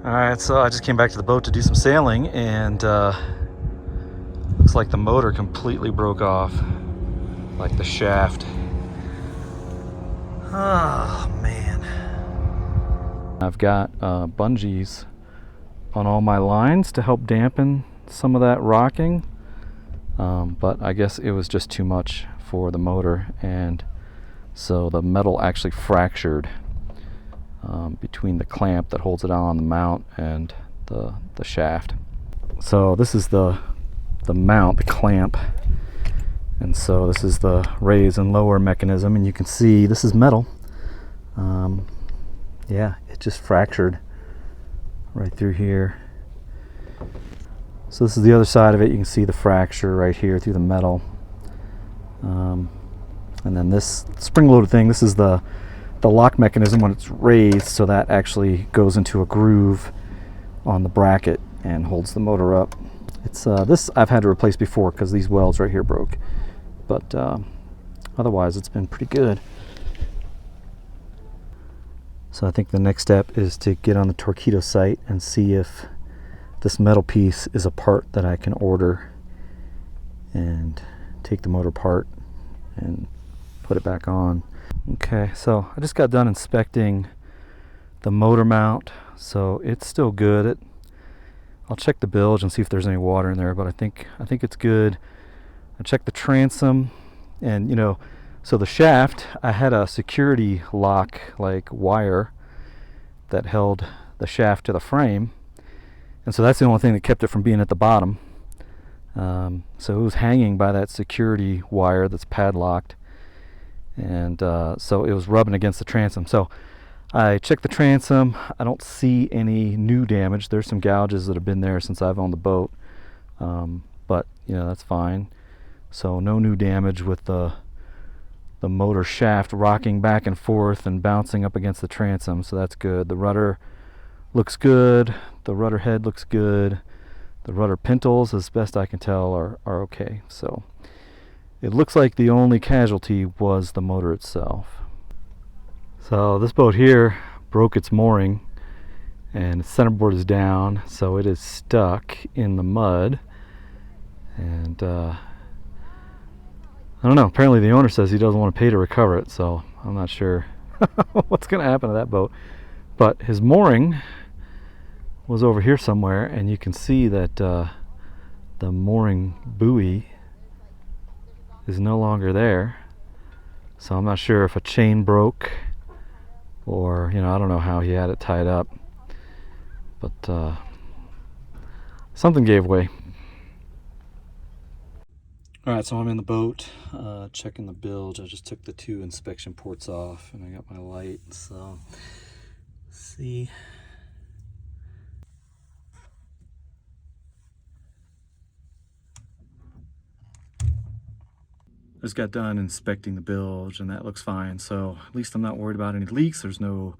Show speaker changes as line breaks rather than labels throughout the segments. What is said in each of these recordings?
Alright, so I just came back to the boat to do some sailing, and looks like the motor completely broke off, like the shaft. Oh man. I've got bungees on all my lines to help dampen some of that rocking, but I guess it was just too much for the motor, and so the metal actually fractured between the clamp that holds it on the mount and the shaft. So this is the mount, the clamp, and so this is the raise and lower mechanism, and you can see this is metal. Yeah, it just fractured right through here. So this is the other side of it. You can see the fracture right here through the metal. And then this spring-loaded thing, this is the lock mechanism when it's raised, so that actually goes into a groove on the bracket and holds the motor up. It's this I've had to replace before because these welds right here broke, but otherwise it's been pretty good. So I think the next step is to get on the Torqeedo site and see if this metal piece is a part that I can order and take the motor apart and put it back on. Okay, so I just got done inspecting the motor mount, so it's still good. I'll check the bilge and see if there's any water in there, but I think it's good. I checked the transom, and so the shaft, I had a security lock like wire that held the shaft to the frame, and so that's the only thing that kept it from being at the bottom. So it was hanging by that security wire that's padlocked, and so it was rubbing against the transom. So I checked the transom. I don't see any new damage. There's some gouges that have been there since I've owned the boat, but that's fine. So no new damage with the motor shaft rocking back and forth and bouncing up against the transom, so that's good. The rudder looks good. The rudder head looks good. The rudder pintles, as best I can tell, are okay. So it looks like the only casualty was the motor itself. So this boat here broke its mooring, and its centerboard is down, so it is stuck in the mud. And I don't know, apparently the owner says he doesn't want to pay to recover it, so I'm not sure what's going to happen to that boat. But his mooring was over here somewhere, and you can see that the mooring buoy is no longer there. So I'm not sure if a chain broke, or I don't know how he had it tied up, but something gave way. Alright, so I'm in the boat checking the bilge. I just took the 2 inspection ports off, and I got my light, so let's see. I just got done inspecting the bilge, and that looks fine, so at least I'm not worried about any leaks. There's no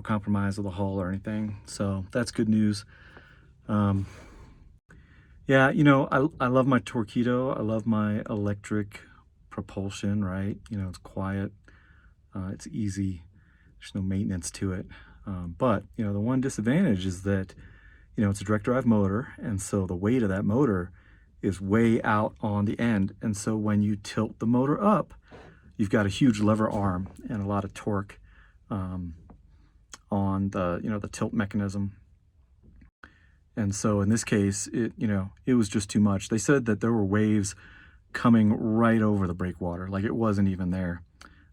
compromise of the hull or anything, so that's good news. Yeah, I love my Torqeedo. I love my electric propulsion, right? It's quiet, it's easy, there's no maintenance to it. But the one disadvantage is that it's a direct drive motor, and so the weight of that motor is way out on the end, and so when you tilt the motor up, you've got a huge lever arm and a lot of torque on the the tilt mechanism. And so in this case, it was just too much. They said that there were waves coming right over the breakwater, like it wasn't even there.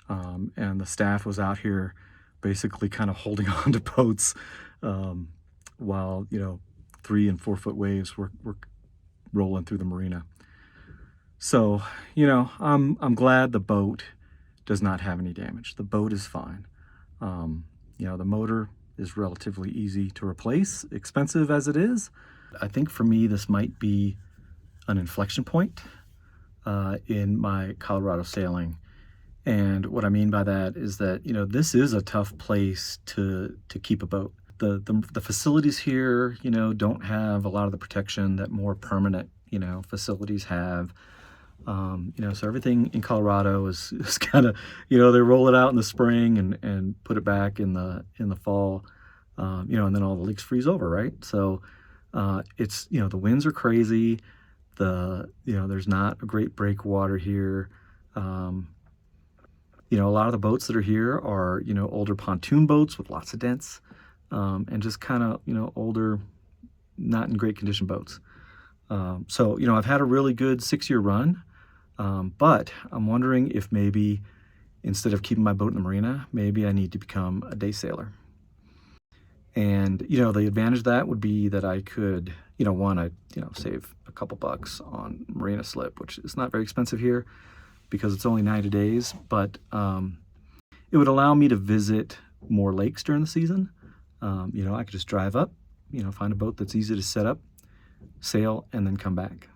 And the staff was out here basically kind of holding on to boats while 3 and 4 foot waves were rolling through the marina. So I'm glad the boat does not have any damage. The boat is fine. The motor is relatively easy to replace, expensive as it is. I think for me this might be an inflection point in my Colorado sailing. And what I mean by that is that this is a tough place to keep a boat. The facilities here don't have a lot of the protection that more permanent facilities have. So everything in Colorado is kind of they roll it out in the spring and put it back in the fall. and then all the leaks freeze over, right? So it's, the winds are crazy. There's not a great breakwater here. A lot of the boats that are here are, older pontoon boats with lots of dents, and just kind of, older, not in great condition boats. So, I've had a really good 6-year run, but I'm wondering if maybe instead of keeping my boat in the marina, maybe I need to become a day sailor. And, the advantage of that would be that I could, one, I, save a couple bucks on marina slip, which is not very expensive here because it's only 90 days, but it would allow me to visit more lakes during the season. I could just drive up, find a boat that's easy to set up, sail, and then come back.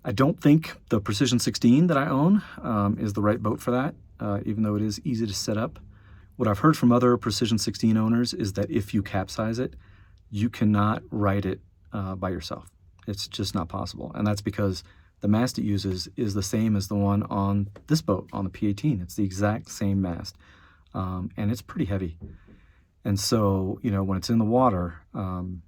I don't think the Precision 16 that I own is the right boat for that, even though it is easy to set up. What I've heard from other Precision 16 owners is that if you capsize it, you cannot ride it by yourself. It's just not possible. And that's because the mast it uses is the same as the one on this boat, on the P18. It's the exact same mast. And it's pretty heavy. And so, when it's in the water, I've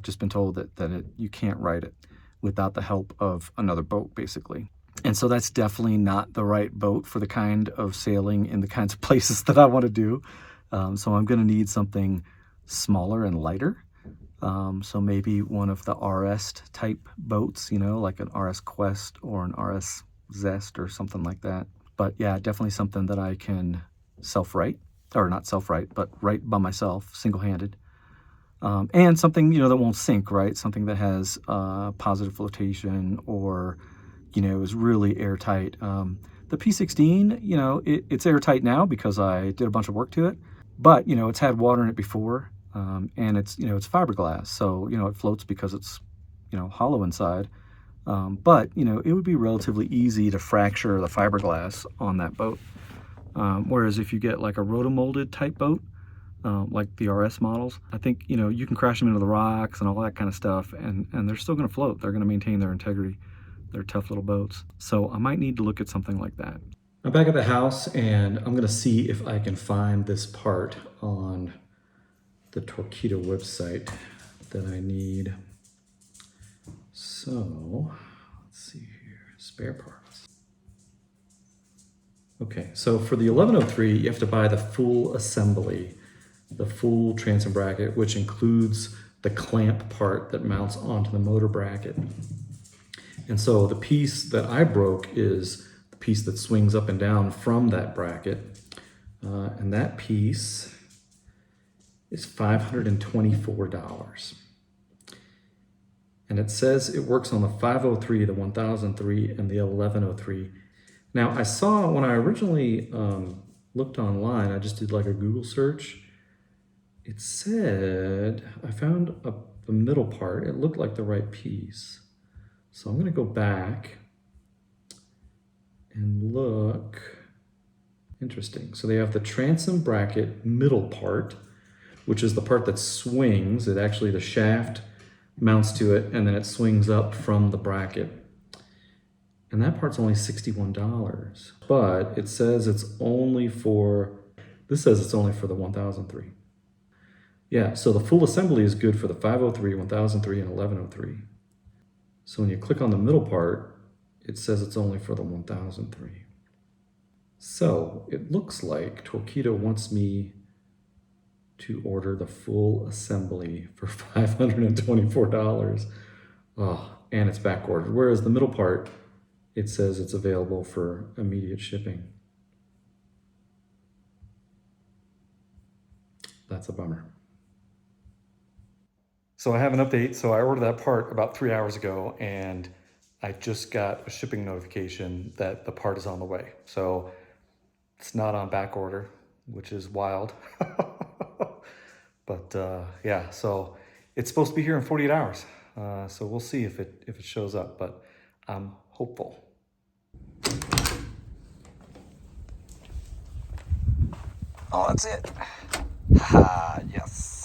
just been told that you can't ride it without the help of another boat, basically. And so that's definitely not the right boat for the kind of sailing in the kinds of places that I want to do. So I'm going to need something smaller and lighter. So maybe one of the RS type boats, like an RS Quest or an RS Zest or something like that. But yeah, definitely something that I can self-right, or not self-right, but write by myself, single-handed. And something, that won't sink, right? Something that has positive flotation or, is really airtight. The P16, it's airtight now because I did a bunch of work to it, but, it's had water in it before, and it's, it's fiberglass. So, it floats because it's, hollow inside. But, it would be relatively easy to fracture the fiberglass on that boat. Whereas if you get like a rotomolded type boat, like the RS models, I think, you can crash them into the rocks and all that kind of stuff, and they're still going to float. They're going to maintain their integrity. They're tough little boats. So I might need to look at something like that. I'm back at the house, and I'm going to see if I can find this part on the Torqeedo website that I need. So let's see here, spare parts. Okay, so for the 1103, you have to buy the full assembly, the full transom bracket, which includes the clamp part that mounts onto the motor bracket. And so the piece that I broke is the piece that swings up and down from that bracket. And that piece is $524. And it says it works on the 503, the 1003, and the 1103. Now, I saw when I originally looked online, I just did like a Google search. It said, I found the middle part. It looked like the right piece. So I'm going to go back and look. Interesting. So they have the transom bracket middle part, which is the part that swings. It actually, the shaft mounts to it, and then it swings up from the bracket. And that part's only $61. But it says it's only for, this says it's only for the 1003. Yeah, so the full assembly is good for the 503, 1003, and 1103. So when you click on the middle part, it says it's only for the 1003. So it looks like Torqeedo wants me to order the full assembly for $524. Oh, and it's back ordered. Whereas the middle part, it says it's available for immediate shipping. That's a bummer. So I have an update. So I ordered that part about 3 hours ago, and I just got a shipping notification that the part is on the way. So it's not on back order, which is wild. But yeah, so it's supposed to be here in 48 hours. So we'll see if it shows up, but I'm hopeful. Oh, that's it. Ah, yes.